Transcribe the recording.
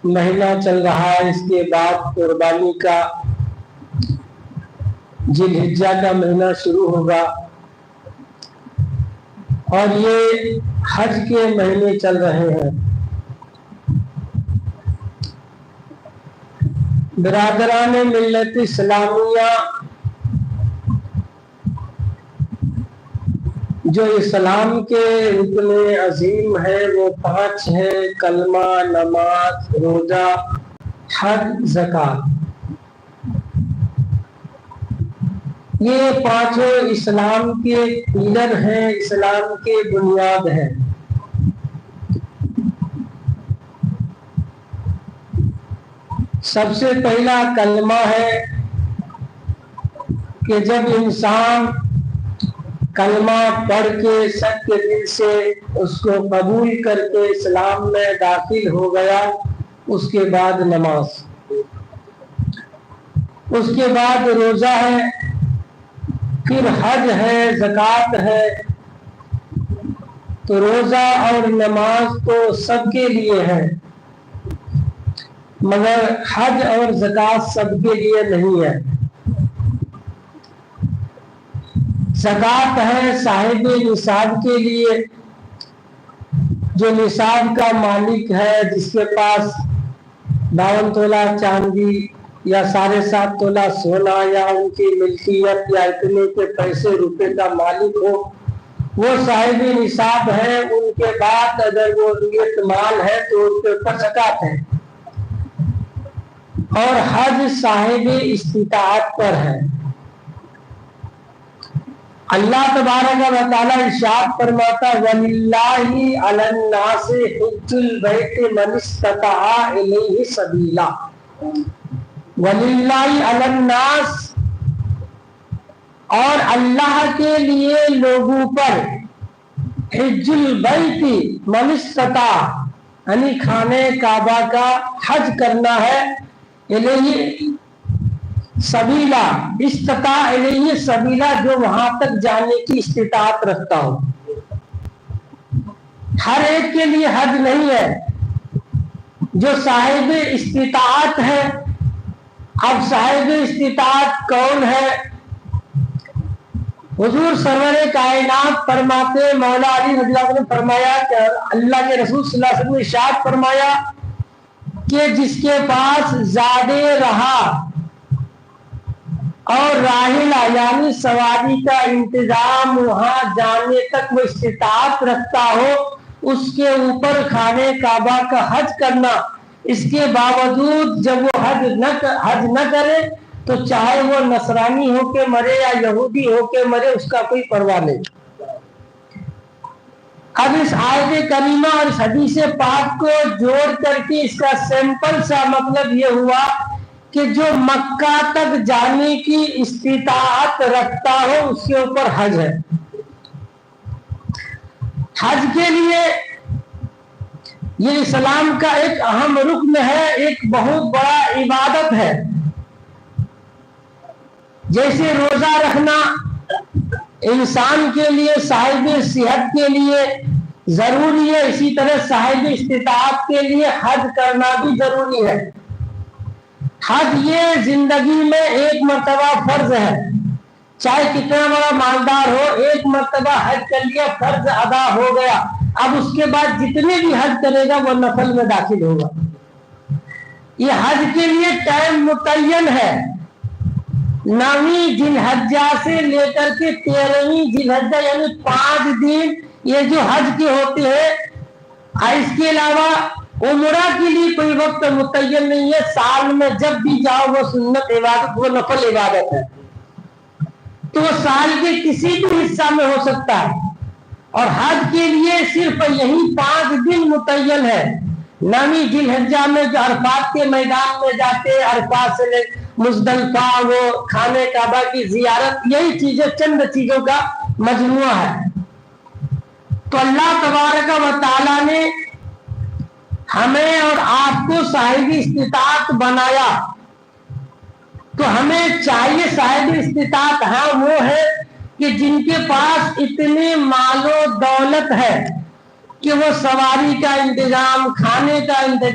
مہینہ چل رہا ہے، اس کے بعد قربانی کا ذی الحجہ کا مہینہ شروع ہوگا، اور یہ حج کے مہینے چل رہے ہیں۔ برادران ملت اسلامیہ، جو اسلام کے رکن عظیم ہے وہ 5 ہے: کلمہ، نماز، روزہ، حج، زکوٰۃ۔ یہ 5 اسلام کے پلر ہیں، اسلام کے بنیاد ہیں۔ سب سے پہلا کلمہ ہے کہ جب انسان کلمہ پڑھ کے سچے دل سے اس کو قبول کر کے اسلام میں داخل ہو گیا، اس کے بعد نماز، اس کے بعد روزہ ہے، پھر حج ہے، زکوٰۃ ہے۔ تو روزہ اور نماز تو سب کے لیے ہے، مگر حج اور زکوٰۃ سب کے لیے نہیں ہے۔ زکوٰۃ ہے صاحب نصاب کے لیے، جو نصاب کا مالک ہے، جس کے پاس 52 تولہ چاندی یا 7.5 تولہ سونا یا ان کی ملکیت یا اتنے کے پیسے روپے کا مالک ہو، وہ صاحب نصاب ہے۔ ان کے بعد اگر وہ نیت مال ہے تو ان کے اوپر زکوٰۃ ہے۔ اور حج صاحب استطاعت پر ہے۔ اللہ تبارک و تعالی ارشاد فرماتا ہے: وَلِلَّهِ عَلَى النَّاسِ حِجُّ الْبَيْتِ مَنِ اسْتَطَاعَ إِلَيْهِ سَبِيلًا۔ وَلِلَّهِ عَلَى النَّاسِ، اور اللہ کے لیے لوگوں پر، حِجُّ الْبَيْتِ مَنِ اسْتَطَاعَ، یعنی خانہ کعبہ کا حج کرنا ہے، الیہ سبیلا، استطاع الیہ سبیلا، جو وہاں تک جانے کی استطاعت رکھتا ہو۔ ہر ایک کے لیے حج نہیں ہے، جو صاحب استطاعت ہے۔ اب صاحب استطاعت کون ہے؟ حضور سرور کائنات فرماتے، مولا علی رضی اللہ عنہ نے فرمایا کہ اللہ کے رسول صلی اللہ علیہ وسلم نے ارشاد فرمایا کہ جس کے پاس زادے رہا اور راحلہ یعنی سواری کا انتظام، وہاں جانے تک وہ استطاعت رکھتا ہو، اس کے اوپر خانہ کعبہ کا حج کرنا۔ اس کے باوجود جب وہ حج نہ کرے تو چاہے وہ نصرانی ہو کے مرے یا یہودی ہو کے مرے، اس کا کوئی پرواہ نہیں۔ اب اس آیت کریمہ اور اس حدیث پاک کو جوڑ کر کے اس کا سمپل سا مطلب یہ ہوا کہ جو مکہ تک جانے کی استطاعت رکھتا ہو، اس کے اوپر حج ہے۔ حج کے لیے یہ اسلام کا ایک اہم رکن ہے، ایک بہت بڑا عبادت ہے۔ جیسے روزہ رکھنا انسان کے لیے، صاحب صحت کے لیے ضروری ہے، اسی طرح صاحب استطاعت کے لیے حج کرنا بھی ضروری ہے۔ حج یہ زندگی میں ایک مرتبہ فرض ہے، چاہے کتنا بڑا مالدار ہو، ایک مرتبہ حج کر لیا، فرض ادا ہو گیا۔ اب اس کے بعد جتنے بھی حج کرے گا وہ نفل میں داخل ہوگا۔ یہ حج کے لیے ٹائم متعین ہے، 9ویں ذی الحجہ سے لے کر کے 13ویں ذی الحجہ، یعنی 5 دن یہ جو حج کے ہوتے ہیں۔ اس کے علاوہ عمرہ کے لیے کوئی وقت متعین نہیں ہے، سال میں جب بھی جاؤ وہ سنت عبادت، وہ نفل عبادت ہے۔ تو وہ سال کے کسی بھی حصہ میں ہو سکتا ہے، اور حج کے لیے صرف یہی 5 دن متعین ہے۔ 9ویں ذی الحجہ میں جو عرفات کے میدان میں جاتے، عرفات سے لے مزدلفہ، وہ خانہ کعبہ کی زیارت، یہی چیزیں چند چیزوں کا مجموعہ ہے۔ تو اللہ تبارک و تعالیٰ نے ہمیں اور آپ کو صاحب استطاعت بنایا، تو ہمیں چاہیے صاحب استطاعت وہ ہے کہ جن کے پاس اتنے مال و دولت ہے کہ وہ سواری کا انتظام، کھانے کا انتظام